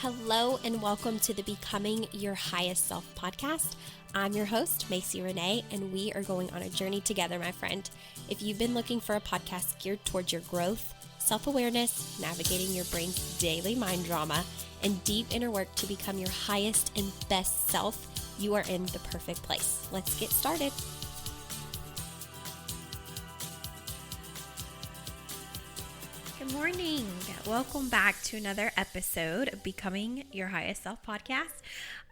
Hello and welcome to the Becoming Your Highest Self podcast. I'm your host, Macy Renee, and we are going on a journey together, my friend. If you've been looking for a podcast geared towards your growth, self-awareness, navigating your brain's daily mind drama, and deep inner work to become your highest and best self, you are in the perfect place. Let's get started. Good morning. Welcome back to another episode of Becoming Your Highest Self podcast.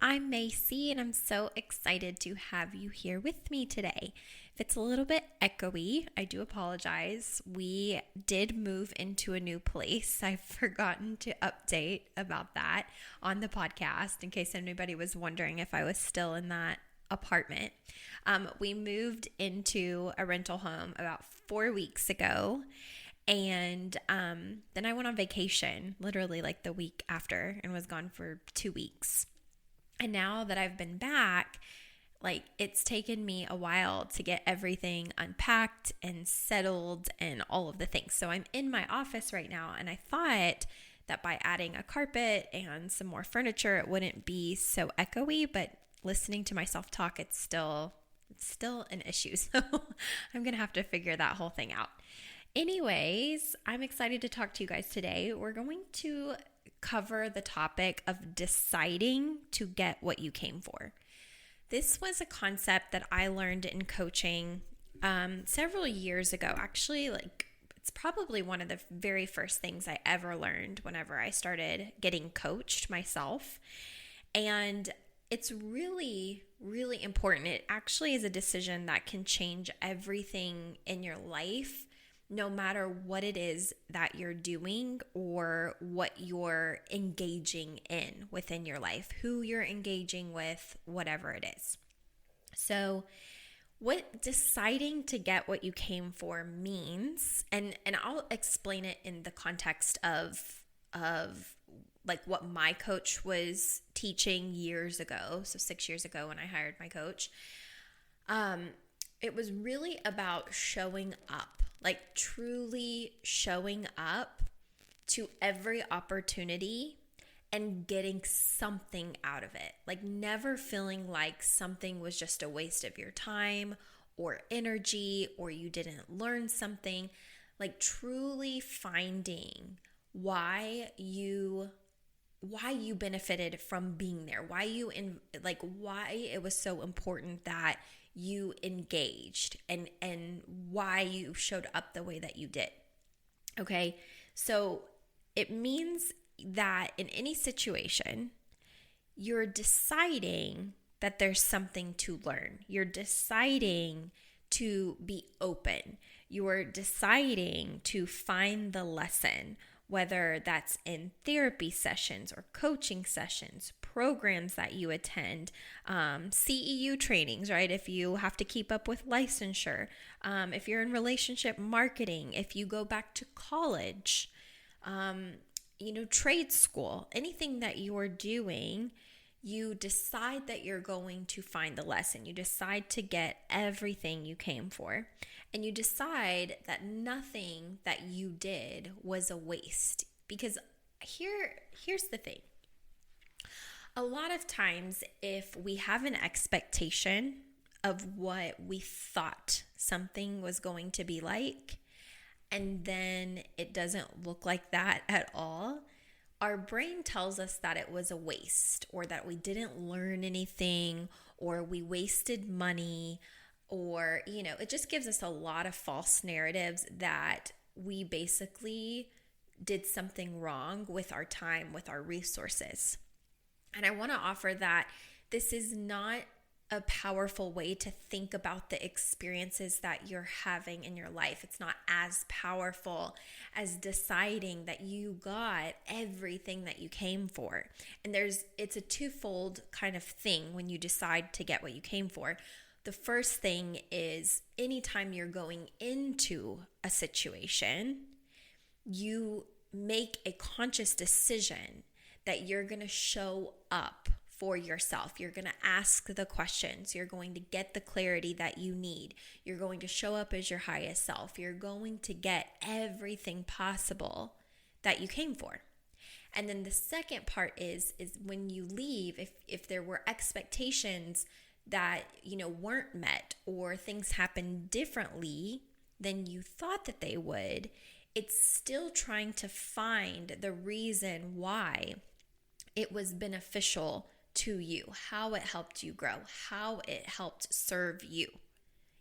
I'm Macy and I'm so excited to have you here with me today. If it's a little bit echoey, I do apologize. We did move into a new place. I've forgotten to update about that on the podcast in case anybody was wondering if I was still in that apartment. We moved into a rental home about 4 weeks ago. And then I went on vacation literally like the week after and was gone for 2 weeks. And now that I've been back, like it's taken me a while to get everything unpacked and settled and all of the things. So I'm in my office right now, and I thought that by adding a carpet and some more furniture, it wouldn't be so echoey, but listening to myself talk, it's still an issue. So I'm going to have to figure that whole thing out. Anyways, I'm excited to talk to you guys today. We're going to cover the topic of deciding to get what you came for. This was a concept that I learned in coaching several years ago. Actually, it's probably one of the very first things I ever learned whenever I started getting coached myself. And it's really, really important. It actually is a decision that can change everything in your life, no matter what it is that you're doing or what you're engaging in within your life, who you're engaging with, whatever it is. So what deciding to get what you came for means, and I'll explain it in the context of like what my coach was teaching years ago. So 6 years ago when I hired my coach, it was really about showing up. Like truly showing up to every opportunity and getting something out of it. Like never feeling like something was just a waste of your time or energy or you didn't learn something. Like truly finding why you benefited from being there, why it was so important that you engaged and why you showed up the way that you did. Okay, so it means that in any situation, you're deciding that there's something to learn. You're deciding to be open. You're deciding to find the lesson, whether that's in therapy sessions or coaching sessions, programs that you attend, CEU trainings, right? If you have to keep up with licensure, if you're in relationship marketing, if you go back to college, trade school, anything that you're doing, you decide that you're going to find the lesson. You decide to get everything you came for. And you decide that nothing that you did was a waste. Because here's the thing. A lot of times, if we have an expectation of what we thought something was going to be like, and then it doesn't look like that at all, our brain tells us that it was a waste, or that we didn't learn anything, or we wasted money, or, it just gives us a lot of false narratives that we basically did something wrong with our time, with our resources. And I want to offer that this is not a powerful way to think about the experiences that you're having in your life. It's not as powerful as deciding that you got everything that you came for. And it's a twofold kind of thing when you decide to get what you came for. The first thing is anytime you're going into a situation, you make a conscious decision that you're going to show up for yourself. You're going to ask the questions. You're going to get the clarity that you need. You're going to show up as your highest self. You're going to get everything possible that you came for. And then the second part is when you leave, if there were expectations that, weren't met, or things happened differently than you thought that they would, it's still trying to find the reason why it was beneficial to you, how it helped you grow, how it helped serve you.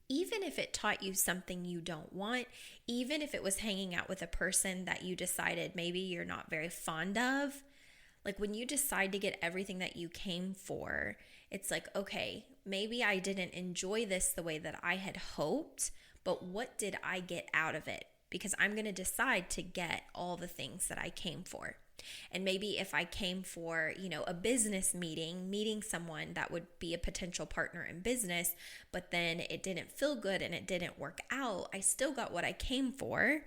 Even if it taught you something you don't want, even if it was hanging out with a person that you decided maybe you're not very fond of, like when you decide to get everything that you came for, it's like, okay, maybe I didn't enjoy this the way that I had hoped, but what did I get out of it? Because I'm going to decide to get all the things that I came for. And maybe if I came for, a business meeting someone that would be a potential partner in business, but then it didn't feel good and it didn't work out, I still got what I came for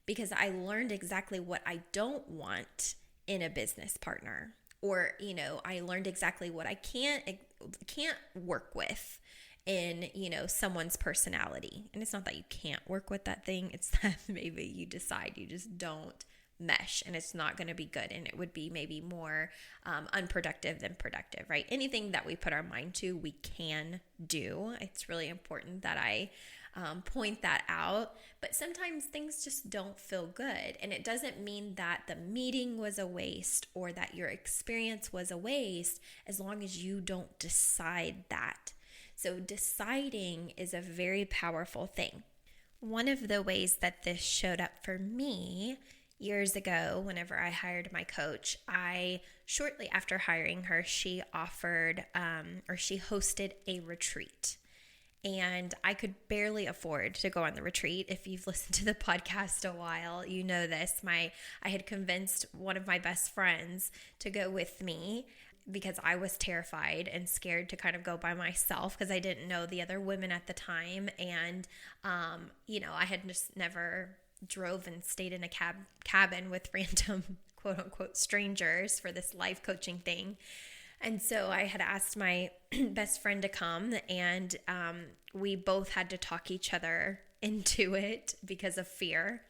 because I learned exactly what I don't want in a business partner. Or, I learned exactly what I can't work with in, someone's personality. And it's not that you can't work with that thing. It's that maybe you decide you just don't mesh and it's not going to be good, and it would be maybe more unproductive than productive, right? Anything that we put our mind to, we can do. It's really important that I point that out. But sometimes things just don't feel good, and it doesn't mean that the meeting was a waste or that your experience was a waste, as long as you don't decide that. So deciding is a very powerful thing. One of the ways that this showed up for me years ago, whenever I hired my coach, shortly after hiring her, she offered she hosted a retreat. And I could barely afford to go on the retreat. If you've listened to the podcast a while, you know this. I had convinced one of my best friends to go with me because I was terrified and scared to kind of go by myself because I didn't know the other women at the time. And, I had just never drove and stayed in a cabin with random quote unquote strangers for this life coaching thing. And so I had asked my best friend to come, and we both had to talk each other into it because of fear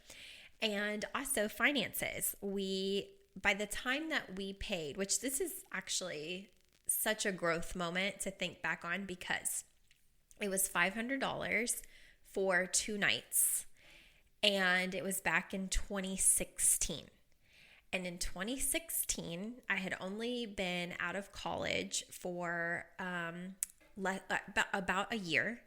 and also finances. By the time that we paid, which this is actually such a growth moment to think back on, because it was $500 for 2 nights. And it was back in 2016. And in 2016, I had only been out of college for about a year.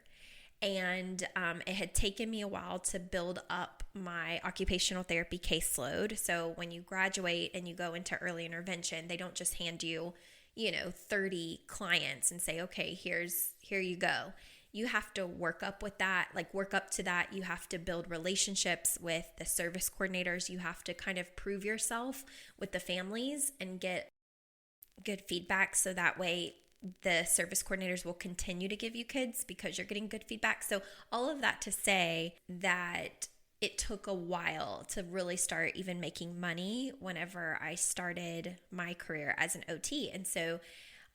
And it had taken me a while to build up my occupational therapy caseload. So when you graduate and you go into early intervention, they don't just hand you, 30 clients and say, okay, here you go. You have to work up to that. You have to build relationships with the service coordinators. You have to kind of prove yourself with the families and get good feedback. So that way the service coordinators will continue to give you kids because you're getting good feedback. So all of that to say that it took a while to really start even making money whenever I started my career as an OT. And so,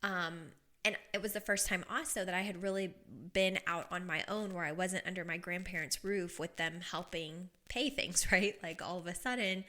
and it was the first time also that I had really been out on my own, where I wasn't under my grandparents' roof with them helping pay things, right? Like all of a sudden,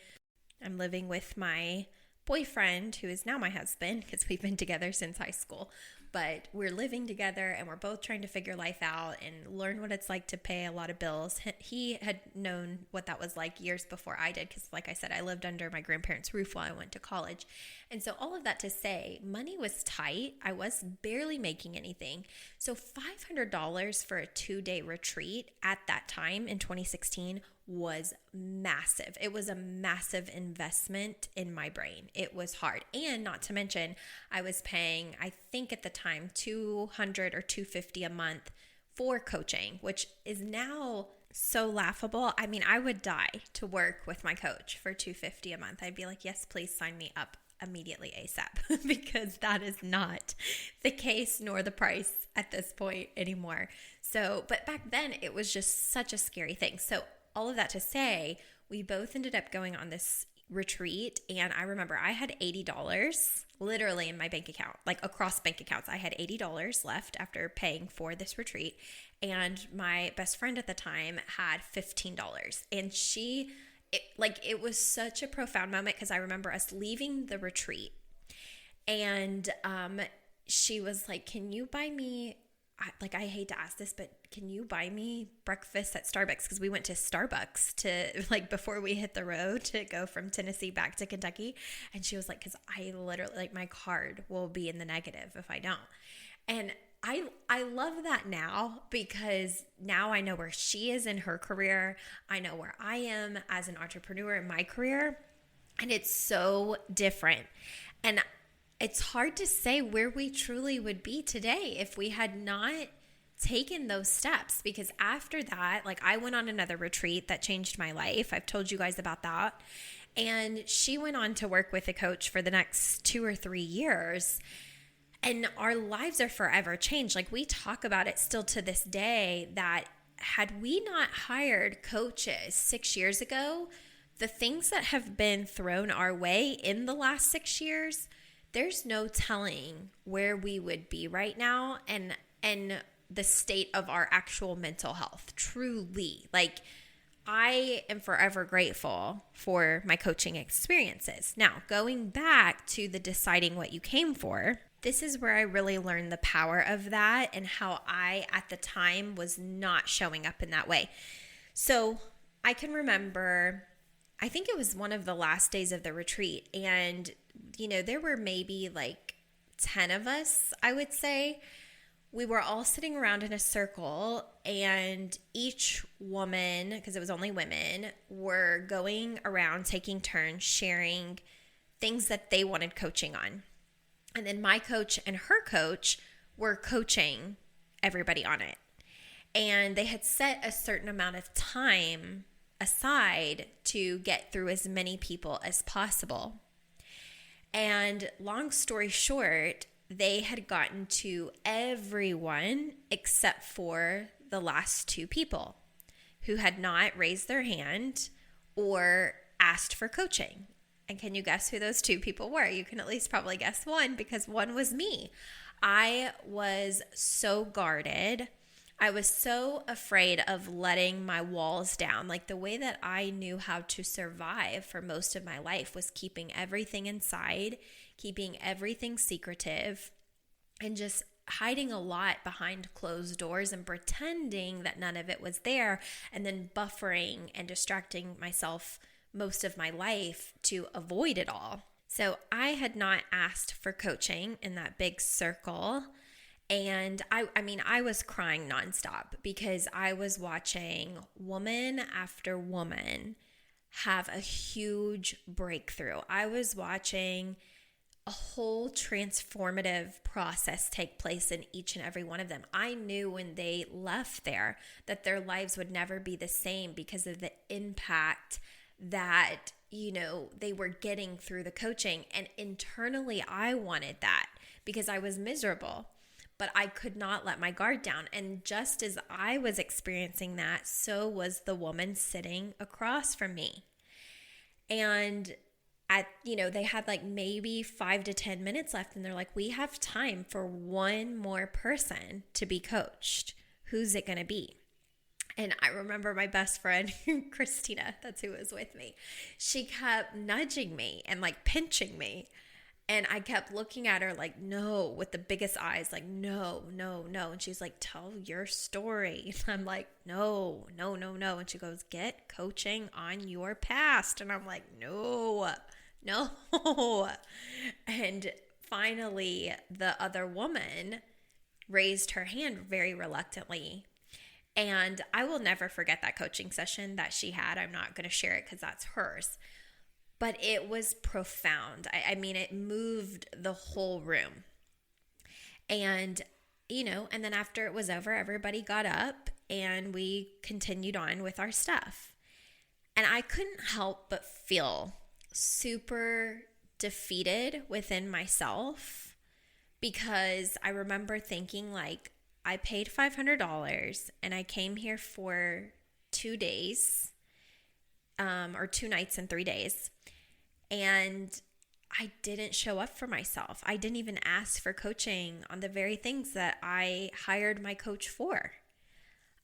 I'm living with my boyfriend, who is now my husband, because we've been together since high school. But we're living together and we're both trying to figure life out and learn what it's like to pay a lot of bills. He had known what that was like years before I did, because like I said, I lived under my grandparents' roof while I went to college. And so all of that to say, money was tight. I was barely making anything. So $500 for a 2-day retreat at that time in 2016 was massive. It was a massive investment in my brain. It was hard. And not to mention, I was paying, I think at the time, $200 or $250 a month for coaching, which is now so laughable. I mean, I would die to work with my coach for $250 a month. I'd be like, yes, please sign me up immediately ASAP, because that is not the case nor the price at this point anymore. So, but back then it was just such a scary thing. So all of that to say, we both ended up going on this retreat, and I remember I had $80 literally in my bank account, like across bank accounts. I had $80 left after paying for this retreat, and my best friend at the time had $15, and it was such a profound moment because I remember us leaving the retreat and she was like, can you buy me, I hate to ask this, but can you buy me breakfast at Starbucks? Because we went to Starbucks to before we hit the road to go from Tennessee back to Kentucky. And she was like, because I literally, my card will be in the negative if I don't. And I love that now because now I know where she is in her career. I know where I am as an entrepreneur in my career. And it's so different. And it's hard to say where we truly would be today if we had not taken those steps, because after that, I went on another retreat that changed my life. I've told you guys about that. And she went on to work with a coach for the next 2 or 3 years. And our lives are forever changed. We talk about it still to this day that had we not hired coaches 6 years ago, the things that have been thrown our way in the last 6 years, there's no telling where we would be right now and the state of our actual mental health. Truly. I am forever grateful for my coaching experiences. Now, going back to the deciding what you came for, this is where I really learned the power of that and how I, at the time, was not showing up in that way. So I can remember, I think it was one of the last days of the retreat, and there were maybe 10 of us, I would say. We were all sitting around in a circle, and each woman, because it was only women, were going around taking turns sharing things that they wanted coaching on. And then my coach and her coach were coaching everybody on it. And they had set a certain amount of time aside to get through as many people as possible. And long story short, they had gotten to everyone except for the last 2 people who had not raised their hand or asked for coaching. And can you guess who those 2 people were? You can at least probably guess one, because one was me. I was so guarded. I was so afraid of letting my walls down. The way that I knew how to survive for most of my life was keeping everything inside, keeping everything secretive, and just hiding a lot behind closed doors and pretending that none of it was there, and then buffering and distracting myself most of my life to avoid it all. So I had not asked for coaching in that big circle. And I was crying nonstop because I was watching woman after woman have a huge breakthrough. I was watching a whole transformative process take place in each and every one of them. I knew when they left there that their lives would never be the same because of the impact that, they were getting through the coaching. And internally, I wanted that because I was miserable. But I could not let my guard down. And just as I was experiencing that, so was the woman sitting across from me. And they had maybe 5 to 10 minutes left. And they're like, we have time for one more person to be coached. Who's it going to be? And I remember my best friend, Christina, that's who was with me. She kept nudging me and pinching me. And I kept looking at her no, with the biggest eyes, no, no, no. And she's like, tell your story. And I'm like, no, no, no, no. And she goes, get coaching on your past. And I'm like, no, no. And finally, the other woman raised her hand very reluctantly. And I will never forget that coaching session that she had. I'm not going to share it because that's hers. But it was profound. It moved the whole room. And, and then after it was over, everybody got up and we continued on with our stuff. And I couldn't help but feel super defeated within myself because I remember thinking I paid $500 and I came here for 2 days, or 2 nights and 3 days. And I didn't show up for myself. I didn't even ask for coaching on the very things that I hired my coach for.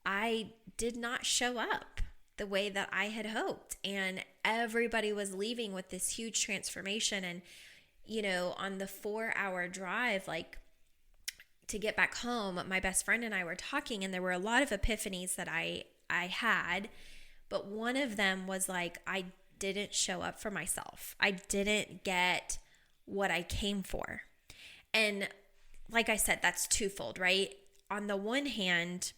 I did not show up. the way that I had hoped. And everybody was leaving with this huge transformation. And, on the 4-hour drive, to get back home, my best friend and I were talking, and there were a lot of epiphanies that I had. But one of them was I didn't show up for myself. I didn't get what I came for. And like I said, that's twofold, right? On the one hand,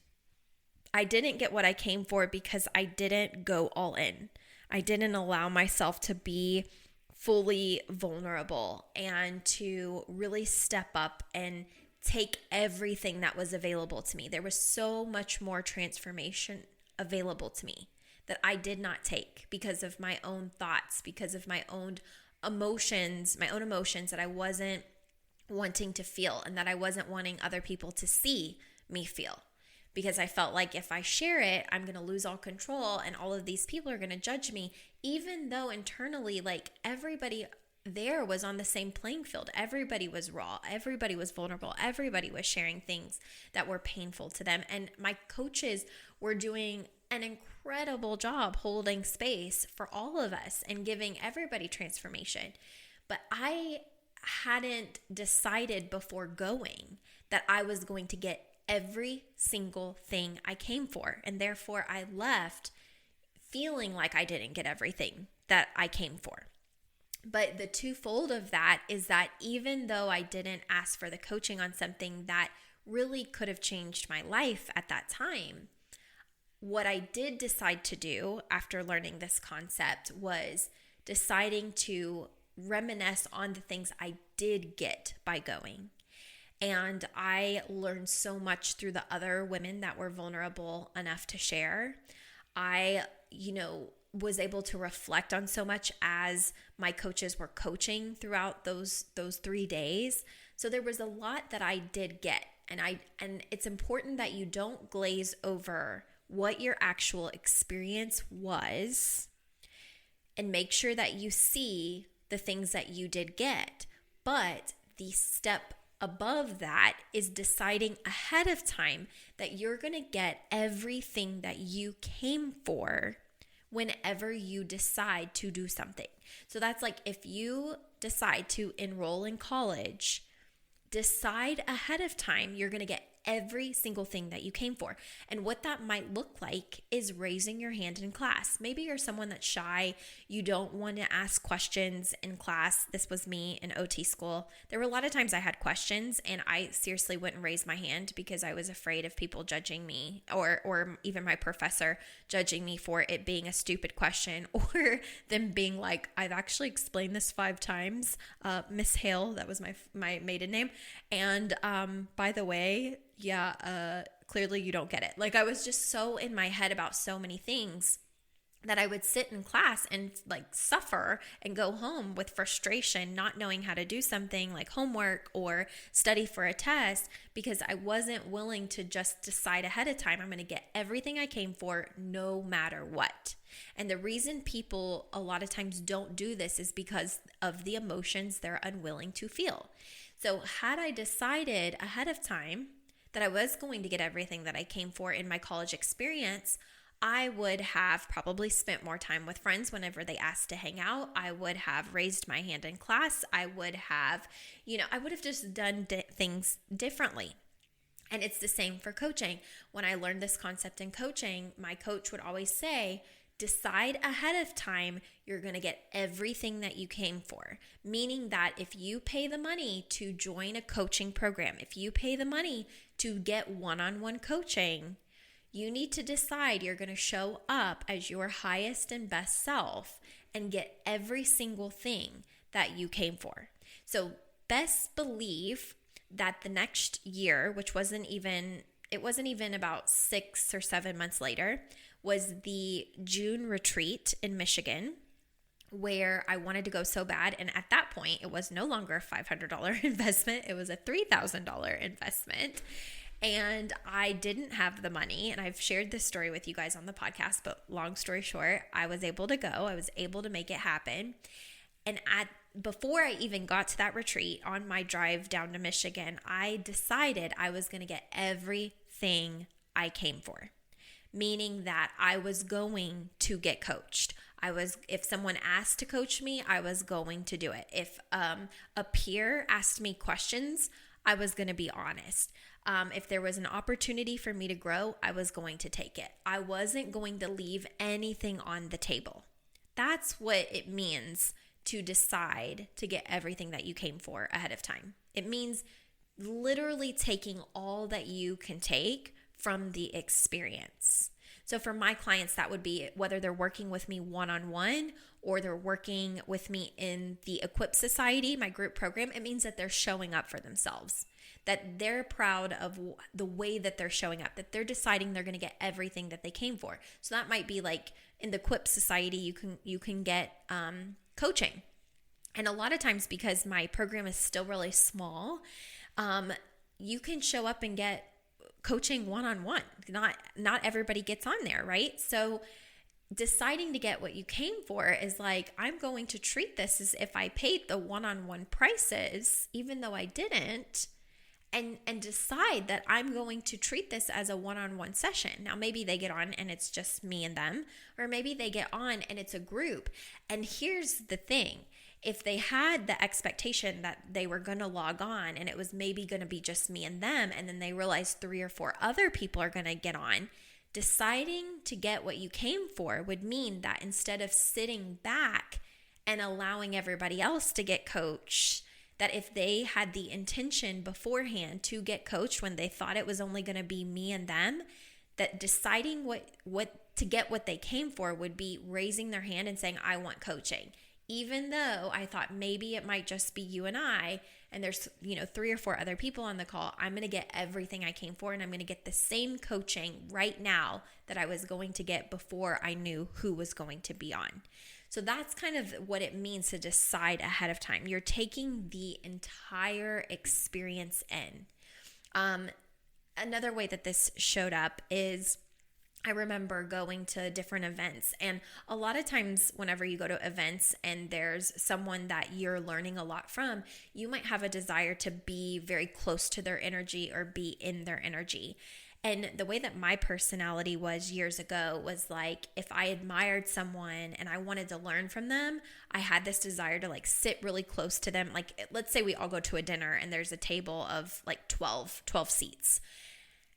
I didn't get what I came for because I didn't go all in. I didn't allow myself to be fully vulnerable and to really step up and take everything that was available to me. There was so much more transformation available to me that I did not take because of my own thoughts, because of my own emotions that I wasn't wanting to feel and that I wasn't wanting other people to see me feel. Because I felt like if I share it, I'm going to lose all control and all of these people are going to judge me, even though internally, everybody there was on the same playing field. Everybody was raw. Everybody was vulnerable. Everybody was sharing things that were painful to them. And my coaches were doing an incredible job holding space for all of us and giving everybody transformation. But I hadn't decided before going that I was going to get every single thing I came for. And therefore I left feeling like I didn't get everything that I came for. But the twofold of that is that even though I didn't ask for the coaching on something that really could have changed my life at that time, what I did decide to do after learning this concept was deciding to reminisce on the things I did get by going. And I learned so much through the other women that were vulnerable enough to share. I, was able to reflect on so much as my coaches were coaching throughout those 3 days. So there was a lot that I did get. And it's important that you don't glaze over what your actual experience was and make sure that you see the things that you did get. But the step above that is deciding ahead of time that you're going to get everything that you came for whenever you decide to do something. So that's if you decide to enroll in college, decide ahead of time you're going to get every single thing that you came for. And what that might look like is raising your hand in class. Maybe you're someone that's shy. You don't want to ask questions in class. This was me in OT school. There were a lot of times I had questions and I seriously wouldn't raise my hand because I was afraid of people judging me or even my professor judging me for it being a stupid question or them being like, I've actually explained this 5 times. Miss Hale, that was my maiden name. And by the way, clearly you don't get it. I was just so in my head about so many things that I would sit in class and suffer and go home with frustration, not knowing how to do something like homework or study for a test because I wasn't willing to just decide ahead of time, I'm going to get everything I came for no matter what. And the reason people a lot of times don't do this is because of the emotions they're unwilling to feel. So had I decided ahead of time that I was going to get everything that I came for in my college experience, I would have probably spent more time with friends whenever they asked to hang out. I would have raised my hand in class. I would have, just done things differently. And it's the same for coaching. When I learned this concept in coaching, my coach would always say, decide ahead of time you're going to get everything that you came for. Meaning that if you pay the money to join a coaching program, if you pay the money to get one-on-one coaching, you need to decide you're going to show up as your highest and best self and get every single thing that you came for. So best believe that the next year, which wasn't even about 6 or 7 months later, was the June retreat in Michigan, where I wanted to go so bad. And at that point, it was no longer a $500 investment. It was a $3,000 investment. And I didn't have the money. And I've shared this story with you guys on the podcast, but long story short, I was able to go. I was able to make it happen. And before I even got to that retreat on my drive down to Michigan, I decided I was going to get everything I came for. meaning that I was going to get coached. If someone asked to coach me, I was going to do it. If a peer asked me questions, I was going to be honest. If there was an opportunity for me to grow, I was going to take it. I wasn't going to leave anything on the table. That's what it means to decide to get everything that you came for ahead of time. It means literally taking all that you can take from the experience. So for my clients, that would be whether they're working with me one-on-one or they're working with me in the Equip Society, my group program. It means that they're showing up for themselves, that they're proud of the way that they're showing up, that they're deciding they're going to get everything that they came for. So that might be like in the Equip Society, you can get coaching. And a lot of times, because my program is still really small, you can show up and get coaching one-on-one. Not everybody gets on there, right? So deciding to get what you came for is like, I'm going to treat this as if I paid the one-on-one prices, even though I didn't, and decide that I'm going to treat this as a one-on-one session. Now, maybe they get on and it's just me and them, or maybe they get on and it's a group. And here's the thing. If they had the expectation that they were going to log on and it was maybe going to be just me and them, and then they realized 3 or 4 other people are going to get on, deciding to get what you came for would mean that instead of sitting back and allowing everybody else to get coached, that if they had the intention beforehand to get coached when they thought it was only going to be me and them, that deciding what to get what they came for would be raising their hand and saying, I want coaching. Even though I thought maybe it might just be you and I, and there's 3 or 4 other people on the call, I'm going to get everything I came for, and I'm going to get the same coaching right now that I was going to get before I knew who was going to be on. So that's kind of what it means to decide ahead of time. You're taking the entire experience in. Another way that this showed up is I remember going to different events, and a lot of times whenever you go to events and there's someone that you're learning a lot from, you might have a desire to be very close to their energy or be in their energy. And the way that my personality was years ago was like, if I admired someone and I wanted to learn from them, I had this desire to like sit really close to them. Like, let's say we all go to a dinner and there's a table of like 12 seats.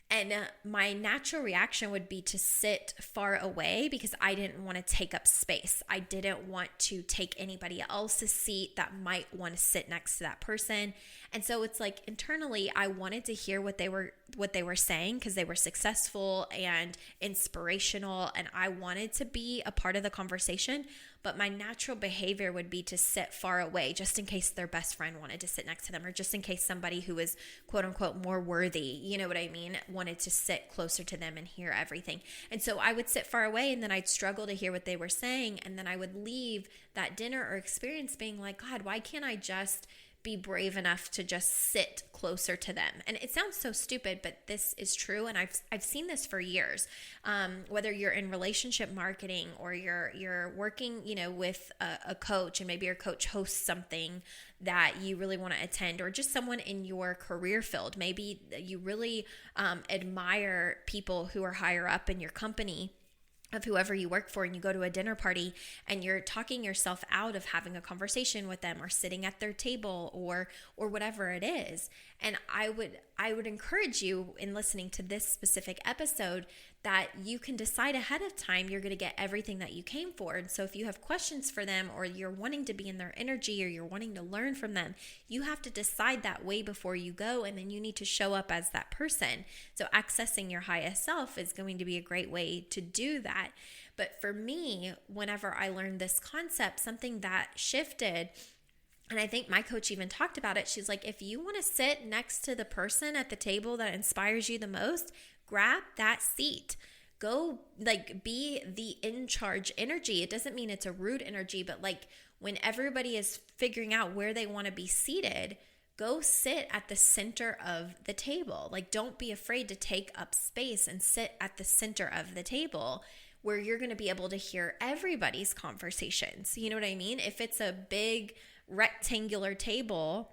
And my natural reaction would be to sit far away because I didn't want to take up space. I didn't want to take anybody else's seat that might want to sit next to that person. And so it's like internally, I wanted to hear what they were saying because they were successful and inspirational, and I wanted to be a part of the conversation. But my natural behavior would be to sit far away just in case their best friend wanted to sit next to them, or just in case somebody who was quote unquote more worthy, you know what I mean, wanted to sit closer to them and hear everything. And so I would sit far away, and then I'd struggle to hear what they were saying. And then I would leave that dinner or experience being like, God, why can't I just be brave enough to just sit closer to them? And it sounds so stupid, but this is true. And I've seen this for years. Whether you're in relationship marketing or you're working, with a coach, and maybe your coach hosts something that you really want to attend, or just someone in your career field. Maybe you really admire people who are higher up in your company, of whoever you work for, and you go to a dinner party and you're talking yourself out of having a conversation with them or sitting at their table or whatever it is. And I would encourage you in listening to this specific episode that you can decide ahead of time you're going to get everything that you came for. And so if you have questions for them, or you're wanting to be in their energy, or you're wanting to learn from them, you have to decide that way before you go, and then you need to show up as that person. So accessing your highest self is going to be a great way to do that. But for me, whenever I learned this concept, something that shifted, and I think my coach even talked about it. She's like, if you want to sit next to the person at the table that inspires you the most, grab that seat. Go be the in charge energy. It doesn't mean it's a rude energy, but like when everybody is figuring out where they want to be seated, go sit at the center of the table. Like, don't be afraid to take up space and sit at the center of the table, where you're going to be able to hear everybody's conversations. You know what I mean? If it's a big rectangular table,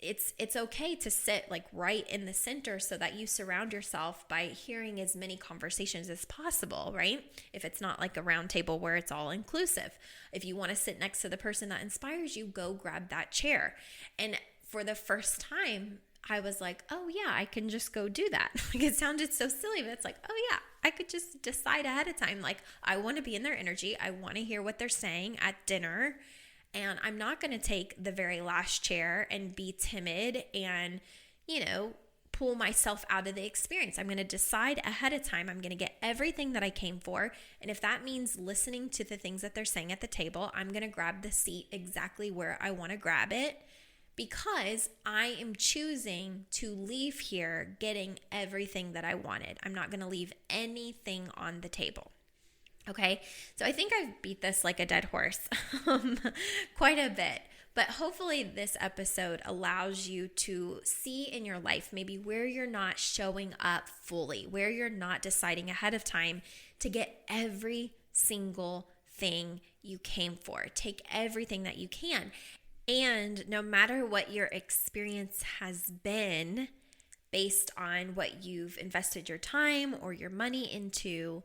it's okay to sit like right in the center so that you surround yourself by hearing as many conversations as possible, right? If it's not like a round table where it's all inclusive. If you want to sit next to the person that inspires you, go grab that chair. And for the first time, I was like, oh yeah, I can just go do that. Like, it sounded so silly, but it's like, oh yeah, I could just decide ahead of time. Like, I want to be in their energy. I want to hear what they're saying at dinner. And I'm not going to take the very last chair and be timid and, pull myself out of the experience. I'm going to decide ahead of time. I'm going to get everything that I came for. And if that means listening to the things that they're saying at the table, I'm going to grab the seat exactly where I want to grab it, because I am choosing to leave here getting everything that I wanted. I'm not going to leave anything on the table. Okay, so I think I've beat this like a dead horse quite a bit, but hopefully this episode allows you to see in your life maybe where you're not showing up fully, where you're not deciding ahead of time to get every single thing you came for. Take everything that you can. And no matter what your experience has been, based on what you've invested your time or your money into,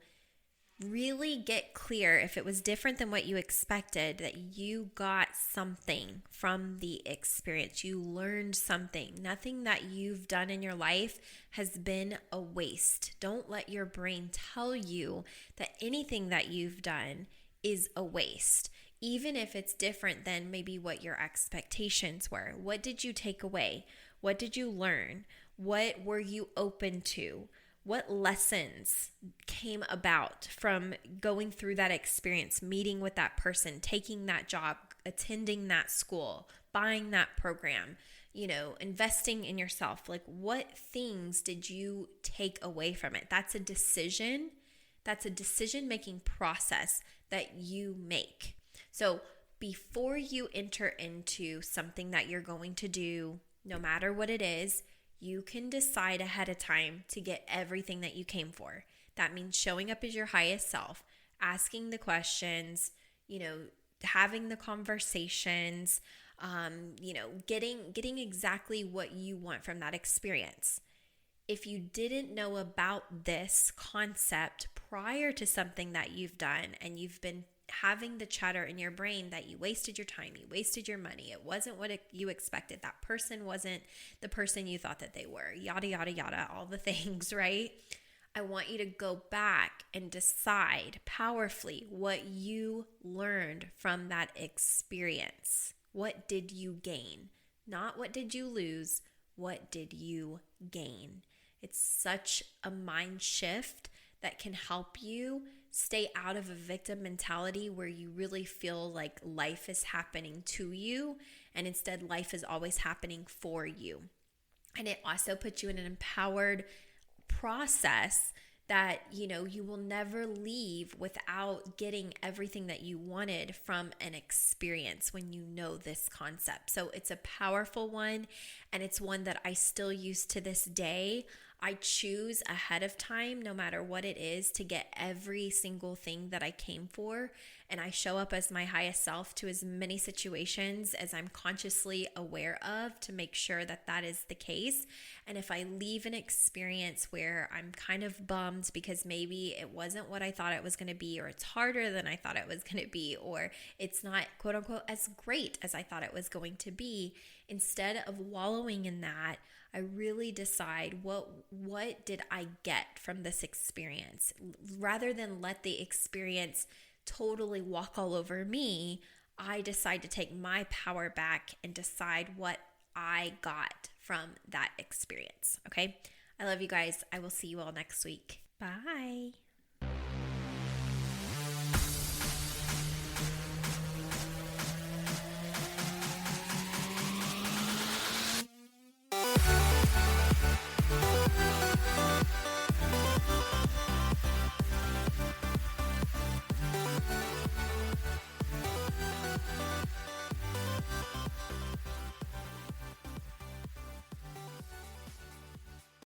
really get clear if it was different than what you expected, that you got something from the experience. You learned something. Nothing that you've done in your life has been a waste. Don't let your brain tell you that anything that you've done is a waste, even if it's different than maybe what your expectations were. What did you take away? What did you learn? What were you open to? What lessons came about from going through that experience, meeting with that person, taking that job, attending that school, buying that program, investing in yourself? Like, what things did you take away from it? That's a decision. That's a decision-making process that you make. So before you enter into something that you're going to do, no matter what it is, you can decide ahead of time to get everything that you came for. That means showing up as your highest self, asking the questions, having the conversations, getting exactly what you want from that experience. If you didn't know about this concept prior to something that you've done, and you've been having the chatter in your brain that you wasted your time, you wasted your money, it wasn't what you expected, that person wasn't the person you thought that they were, yada, yada, yada, all the things, right? I want you to go back and decide powerfully what you learned from that experience. What did you gain? Not what did you lose, what did you gain? It's such a mind shift that can help you stay out of a victim mentality where you really feel like life is happening to you, and instead life is always happening for you. And it also puts you in an empowered process that, you will never leave without getting everything that you wanted from an experience when you know this concept. So it's a powerful one, and it's one that I still use to this day. I choose ahead of time, no matter what it is, to get every single thing that I came for. And I show up as my highest self to as many situations as I'm consciously aware of to make sure that that is the case. And if I leave an experience where I'm kind of bummed because maybe it wasn't what I thought it was going to be, or it's harder than I thought it was going to be, or it's not quote unquote as great as I thought it was going to be, instead of wallowing in that, I really decide what did I get from this experience? Rather than let the experience totally walk all over me, I decide to take my power back and decide what I got from that experience. Okay? I love you guys. I will see you all next week. Bye.